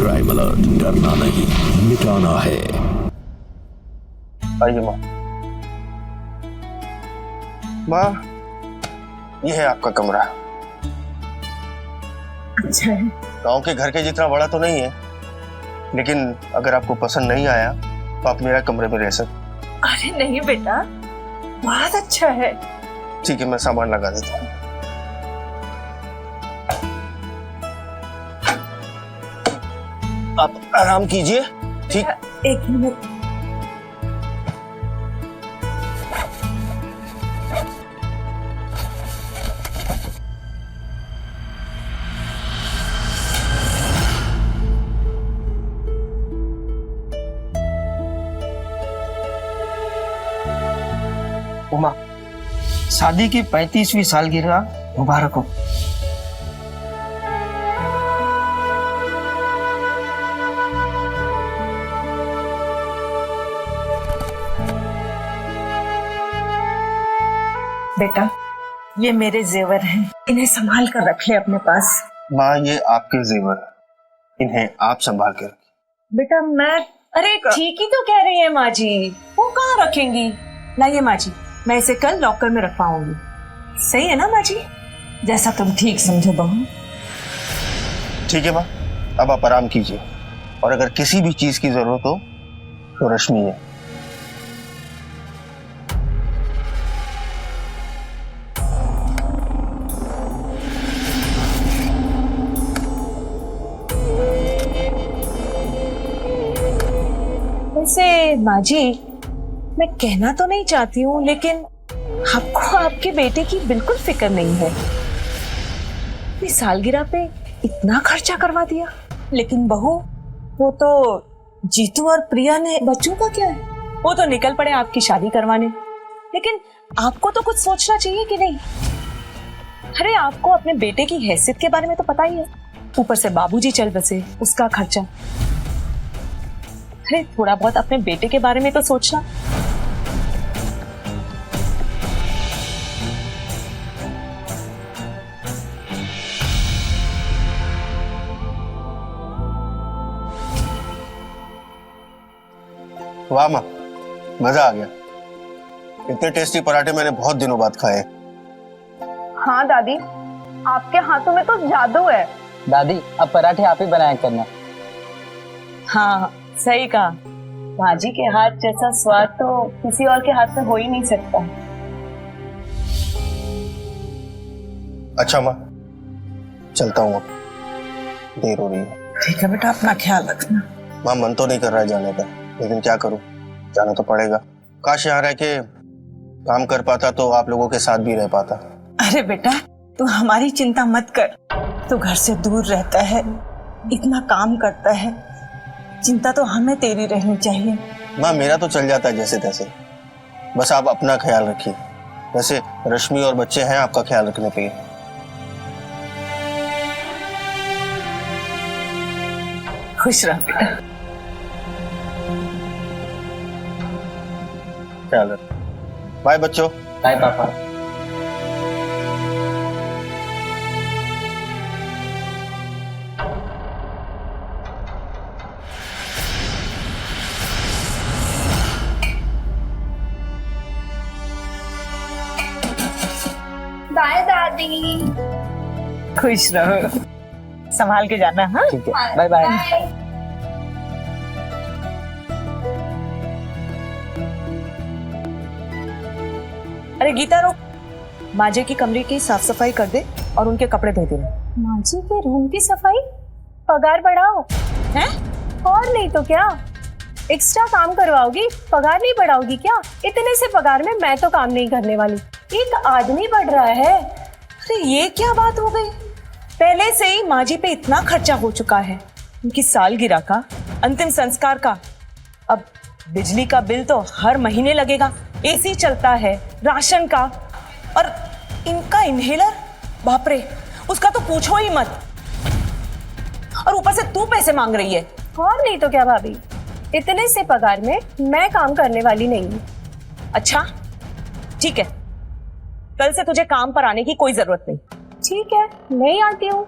Crime alert, डरना नहीं मिटाना है। आइए माँ। माँ, ये है आपका कमरा। अच्छा है। गांव के घर के जितना बड़ा तो नहीं है, लेकिन अगर आपको पसंद नहीं आया तो आप मेरा कमरे में रह सकते। अरे नहीं बेटा, बहुत अच्छा है। ठीक है, मैं सामान लगा देता हूँ। आप आराम कीजिए। ठीक, एक मिनट। उमा, शादी की 35वीं सालगिरह मुबारक हो। बेटा, ये मेरे जेवर हैं, इन्हें संभाल कर रख ले अपने पास। माँ, ये आपके जेवर, इन्हें आप संभाल के रखिए। बेटा मैं, अरे ठीक ही तो कह रही है माँ जी, वो कहाँ रखेंगी? लाइए माँ जी, मैं इसे कल लॉकर में रखवाऊंगी। सही है ना माँ जी? जैसा तुम ठीक समझो बहू। ठीक है माँ, अब आप आराम कीजिए, और अगर किसी भी चीज की जरूरत हो तो रश्मि है। वैसे माँ जी, मैं कहना तो नहीं चाहती हूँ, लेकिन आपको आपके बेटे की बिल्कुल फिक्र नहीं है। अपनी सालगिरह पे इतना खर्चा करवा दिया। लेकिन बहू, वो तो जीतू और प्रिया ने, बच्चों का क्या है? वो तो निकल पड़े आपकी शादी करवाने। लेकिन आपको तो कुछ सोचना चाहिए कि नहीं? अरे आपको अपने बेटे की हैसियत के बारे में तो पता ही है, ऊपर से बाबूजी चल बसे, उसका खर्चा। अरे थोड़ा बहुत अपने बेटे के बारे में तो सोचना। वाह माँ, मजा आ गया। इतने टेस्टी पराठे मैंने बहुत दिनों बाद खाए। हाँ दादी, आपके हाथों में तो जादू है। दादी, अब पराठे आप ही बनाया करना। हाँ सही कहा, भाजी के हाथ जैसा स्वाद तो किसी और के हाथ में हो ही नहीं सकता। अच्छा माँ, चलता हूँ, अब देर हो रही है। ठीक है बेटा, अपना ख्याल रखना। माँ, मन तो नहीं कर रहा है जाने का, लेकिन क्या करूँ, जाना तो पड़ेगा। काश यहाँ रह के काम कर पाता तो आप लोगों के साथ भी रह पाता। अरे बेटा, तू हमारी चिंता मत कर। तू घर से दूर रहता है, इतना काम करता है, चिंता तो हमें तेरी रहनी चाहिए। माँ, मेरा तो चल जाता है जैसे तैसे, बस आप अपना ख्याल रखिए। वैसे रश्मि और बच्चे हैं आपका ख्याल रखने के लिए। खुश रह बेटा। ख्याल रख। बाय बच्चों। बाय पापा। बाय दादी। खुश रहो, संभाल के जाना। हाँ ठीक है, बाय बाय। अरे गीता रुक, माजे की कमरे की साफ सफाई कर दे और उनके कपड़े धो देना। माँ जी के रूम की सफाई? पगार बढ़ाओ हैं? और नहीं तो क्या, एक्स्ट्रा काम करवाओगी, पगार नहीं बढ़ाओगी क्या? इतने से पगार में मैं तो काम नहीं करने वाली, एक आदमी बढ़ रहा है। अरे ये क्या बात हो गई? पहले से ही माजी पे इतना खर्चा हो चुका है, उनकी सालगिरह का, अंतिम संस्कार का, अब बिजली का बिल तो हर महीने लगेगा, एसी चलता है, राशन का, और इनका इनहेलर, बाप रे, उसका तो पूछो ही मत। और ऊपर से तू पैसे मांग रही है। और नहीं तो क्या भाभी, इतने से पगार में मैं काम करने वाली नहीं हूँ। अच्छा ठीक है, कल से तुझे काम पर आने की कोई जरूरत नहीं। ठीक है, नहीं आती हूँ।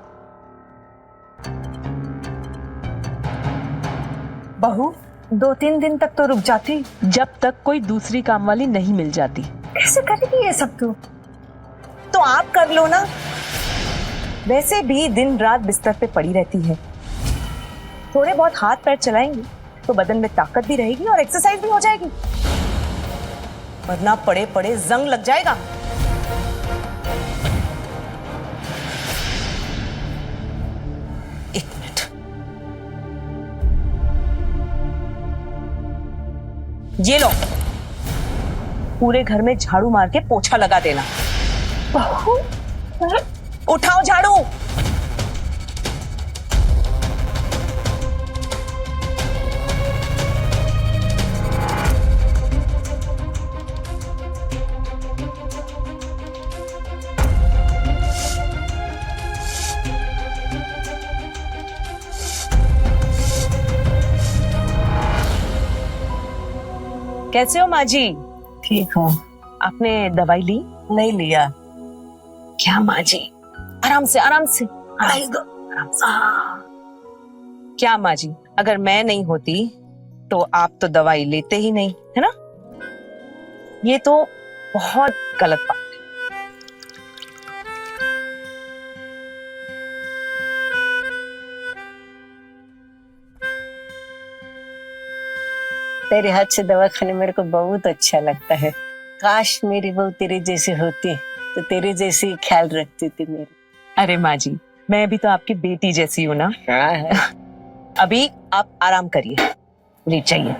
बहू 2-3 दिन तक तो रुक जाती। जब तक कोई दूसरी काम वाली नहीं मिल जाती। कैसे करेगी ये सब तू? तो आप कर लो ना, वैसे भी दिन रात बिस्तर पे पड़ी रहती है। थोड़े बहुत हाथ पैर चलाएंगी तो बदन में ताकत भी रहेगी और एक्सरसाइज भी हो जाएगी, वरना पड़े पड़े जंग लग जाएगा। एक मिनट, ये लो, पूरे घर में झाड़ू मार के पोछा लगा देना। बहू उठाओ झाड़ू। कैसे हो माँ जी? ठीक हूँ। आपने दवाई ली? नहीं लिया। क्या माँ जी, आराम से आराम से आराम से। क्या माँ जी, अगर मैं नहीं होती तो आप तो दवाई लेते ही नहीं, है ना? ये तो बहुत गलत बात है। तेरे हाथ से दवा खाने मेरे को बहुत अच्छा लगता है। काश मेरी बहू तेरे जैसी होती तो तेरे जैसी ख्याल रखती थी मेरे। अरे माँ जी, मैं भी तो आपकी बेटी जैसी हूँ ना। हाँ। अभी आप आराम करिए, लेट जाइए।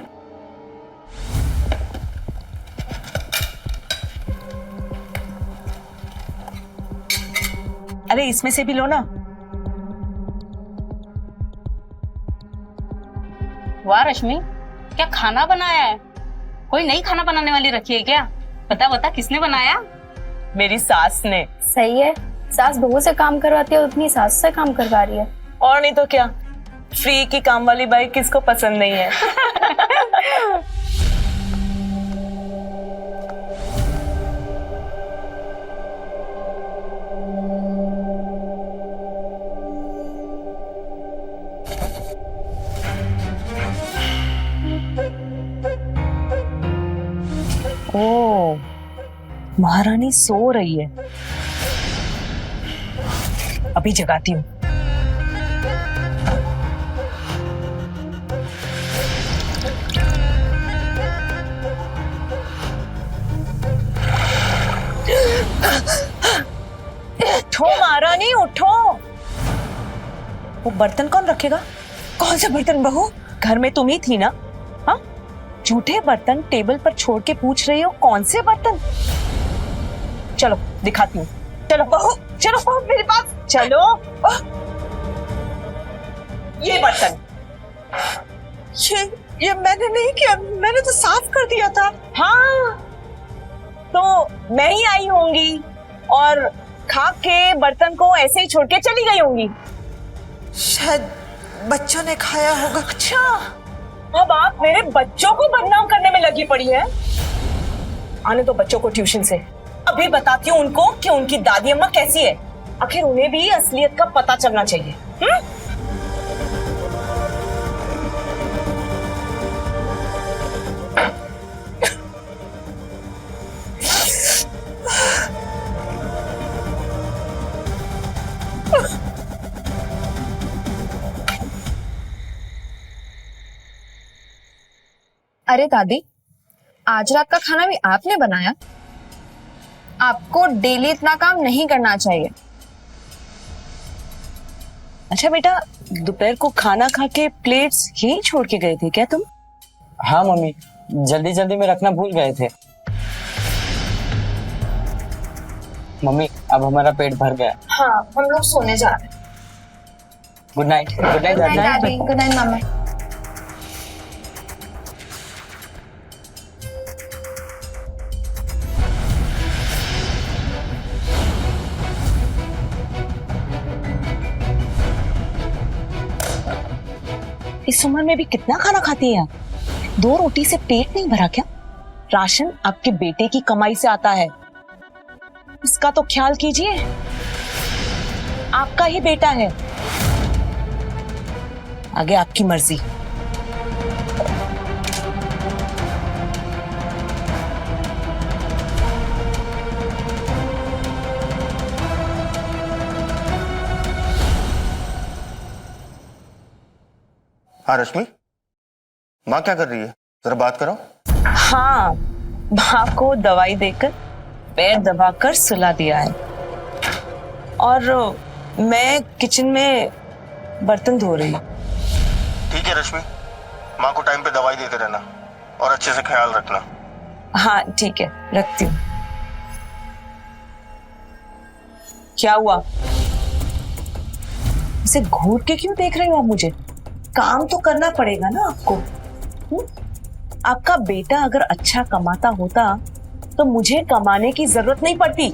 अरे इसमें से भी लो ना। वाह रश्मि, क्या खाना बनाया है? कोई नई खाना बनाने वाली रखी है क्या? बता बता, किसने बनाया? मेरी सास ने। सही है, सास बहू से काम करवाती है, उतनी सास से काम करवा रही है। और नहीं तो क्या, फ्री की काम वाली बाई किसको पसंद नहीं है। ओ, महारानी सो रही है, अभी जगाती हूँ। उठो महारानी उठो। वो बर्तन कौन रखेगा? कौन सा बर्तन बहू? घर में तुम ही थी ना? हाँ, झूठे बर्तन टेबल पर छोड़ के पूछ रही हो कौन से बर्तन? चलो दिखाती हूँ। चलो बहू, चलो बहू मेरे पास चलो। ये बर्तन। ये मैंने नहीं किया, मैंने तो साफ कर दिया था। हाँ, तो मैं ही आई होंगी और खा के बर्तन को ऐसे ही छोड़ के चली गई होंगी। शायद बच्चों ने खाया होगा। अच्छा, अब आप मेरे बच्चों को बदनाम करने में लगी पड़ी है। आने दो बच्चों को ट्यूशन से, अभी बताती हूँ उनको कि उनकी दादी अम्मा कैसी है। आखिर उन्हें भी असलियत का पता चलना चाहिए। अरे दादी, आज रात का खाना भी आपने बनाया? आपको डेली इतना काम नहीं करना चाहिए। अच्छा बेटा, दोपहर को खाना खा के प्लेट्स यहीं छोड़ के गए थे क्या तुम? हाँ मम्मी, जल्दी जल्दी में रखना भूल गए थे। मम्मी, अब हमारा पेट भर गया। हाँ, हम लोग सोने जा रहे हैं। Good night. गुड नाइट दादी। गुड नाइट मामा। इस उम्र में भी कितना खाना खाती है आप? 2 रोटी से पेट नहीं भरा क्या? राशन आपके बेटे की कमाई से आता है, इसका तो ख्याल कीजिए। आपका ही बेटा है, आगे आपकी मर्जी। हाँ रश्मि, माँ क्या कर रही है, जरा बात करो। हाँ, माँ को दवाई देकर पैर दबाकर सुला दिया है और मैं किचन में बर्तन धो रही हूँ। ठीक है रश्मि, माँ को टाइम पे दवाई देते रहना और अच्छे से ख्याल रखना। हाँ ठीक है, रखती हूँ। क्या हुआ? इसे घूर के क्यों देख रही हो आप मुझे? काम तो करना पड़ेगा ना आपको। आपका बेटा अगर अच्छा कमाता होता तो मुझे कमाने की जरूरत नहीं पड़ती।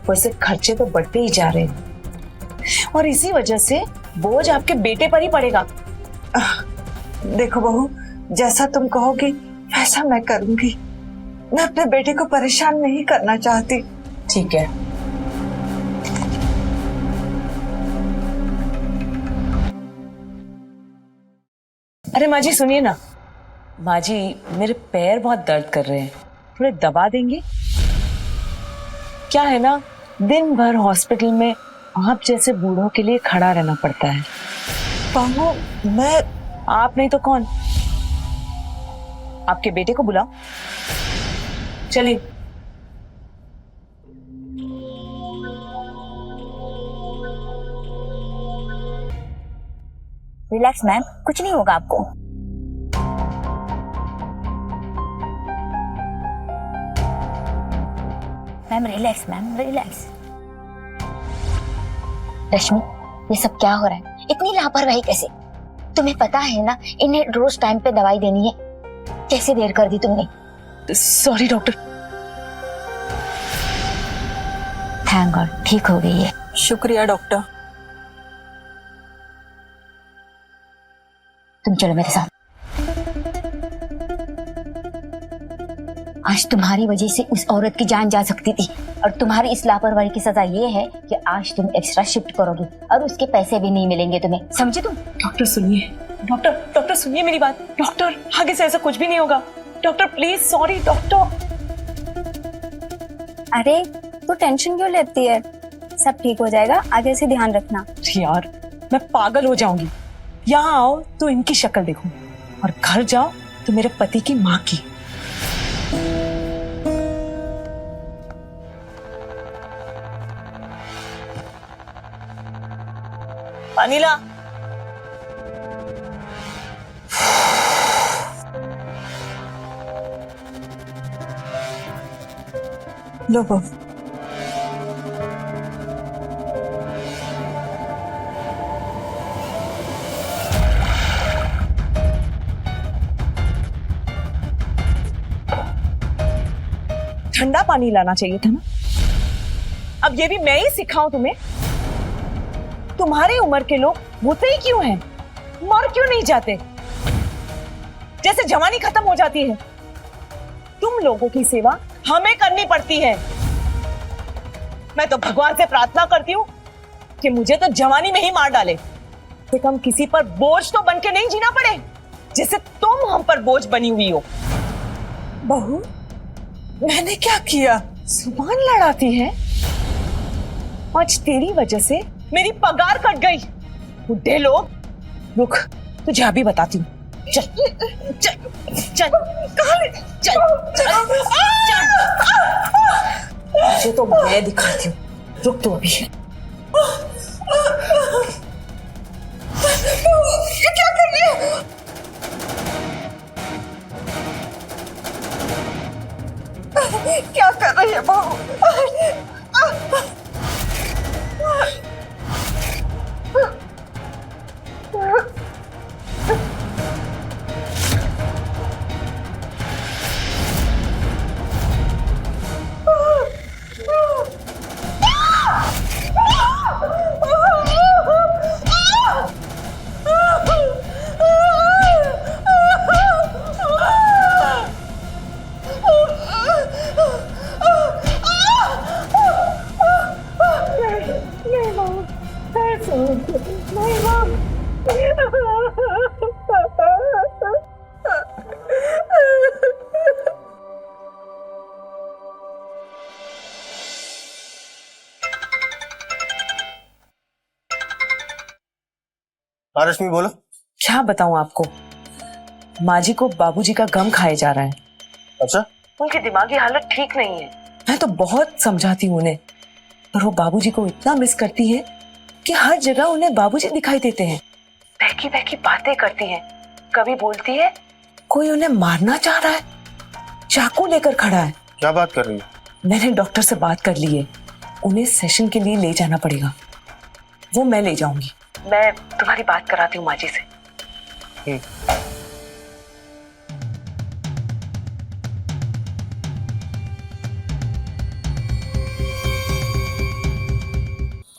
वैसे खर्चे तो बढ़ते ही जा रहे हैं और इसी वजह से बोझ आपके बेटे पर ही पड़ेगा। देखो बहू, जैसा तुम कहोगी वैसा मैं करूंगी। मैं अपने बेटे को परेशान नहीं करना चाहती। ठीक है। अरे माँ जी सुनिए ना। माँ जी, मेरे पैर बहुत दर्द कर रहे हैं, थोड़े दबा देंगे? क्या है ना, दिन भर हॉस्पिटल में आप जैसे बूढ़ों के लिए खड़ा रहना पड़ता है। बहू, मैं आप नहीं तो कौन? आपके बेटे को बुलाओ। चलिए। रिलैक्स मैम, कुछ नहीं होगा आपको। Ma'am relax, ma'am relax. Rashmi, ये सब क्या हो रहा है? इतनी लापरवाही कैसे? तुम्हें पता है ना इन्हें रोज टाइम पे दवाई देनी है। कैसे देर कर दी तुमने? Sorry doctor. थैंक गॉड, ठीक हो गई है। शुक्रिया डॉक्टर। तुम चलो मेरे साथ। आज तुम्हारी वजह से उस औरत की जान जा सकती थी और तुम्हारी इस लापरवाही की सजा ये है कि आज तुम एक्स्ट्रा शिफ्ट करोगे और उसके पैसे भी नहीं मिलेंगे तुम्हें, समझे तुम? डॉक्टर सुनिए, डॉक्टर सुनिए मेरी बात। डॉक्टर, आगे से ऐसा कुछ भी नहीं होगा। Doctor please, sorry doctor. अरे तू टेंशन क्यों लेती है? सब ठीक हो जाएगा, आगे से ध्यान रखना। यार मैं पागल हो जाऊंगी। यहाँ आओ तो इनकी शक्ल देखो और घर जाओ तो मेरे पति की माँ की। पानी ला। लो बहू। ठंडा पानी लाना चाहिए था ना। अब ये भी मैं ही सिखाऊं तुम्हें? तुम्हारी उम्र के लोग होते ही क्यों हैं? मर क्यों नहीं जाते? जैसे जवानी खत्म हो जाती है। तुम लोगों की सेवा हमें करनी पड़ती है। मैं तो भगवान से प्रार्थना करती हूँ कि मुझे तो जवानी में ही मार डाले, कि कम किसी पर बोझ तो बन के नहीं जीना पड़े जैसे तुम हम पर बोझ बनी हुई हो। बहू, मैंने क्या किया? जुबान लड़ाती है। आज तेरी वजह से मेरी पगार कट गई। बुढ़े लोग। रुक, तुझे अभी बताती हूँ। चल चल चल, कहाँ ले? चल चल चल। मुझे तो मैं दिखाती हूँ। रुक तू अभी। ये क्या कर रही है? क्या कर रही है बहू? हाँ रश्मि बोलो। क्या बताऊं आपको, माँ जी को बाबूजी का गम खाए जा रहा है। अच्छा, उनकी दिमागी हालत ठीक नहीं है। मैं तो बहुत समझाती हूँ उन्हें, पर वो बाबूजी को इतना मिस करती है कि हर जगह उन्हें बाबूजी दिखाई देते हैं। बहकी बहकी बातें करती हैं। कभी बोलती है कोई उन्हें मारना चाह रहा है, चाकू लेकर खड़ा है। क्या बात कर रही है? मैंने डॉक्टर से बात कर ली है, उन्हें सेशन के लिए ले जाना पड़ेगा। वो मैं ले जाऊंगी। मैं तुम्हारी बात कराती हूँ माँ जी से।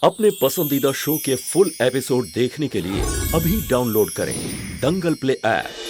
अपने पसंदीदा शो के फुल एपिसोड देखने के लिए अभी डाउनलोड करें दंगल प्ले ऐप।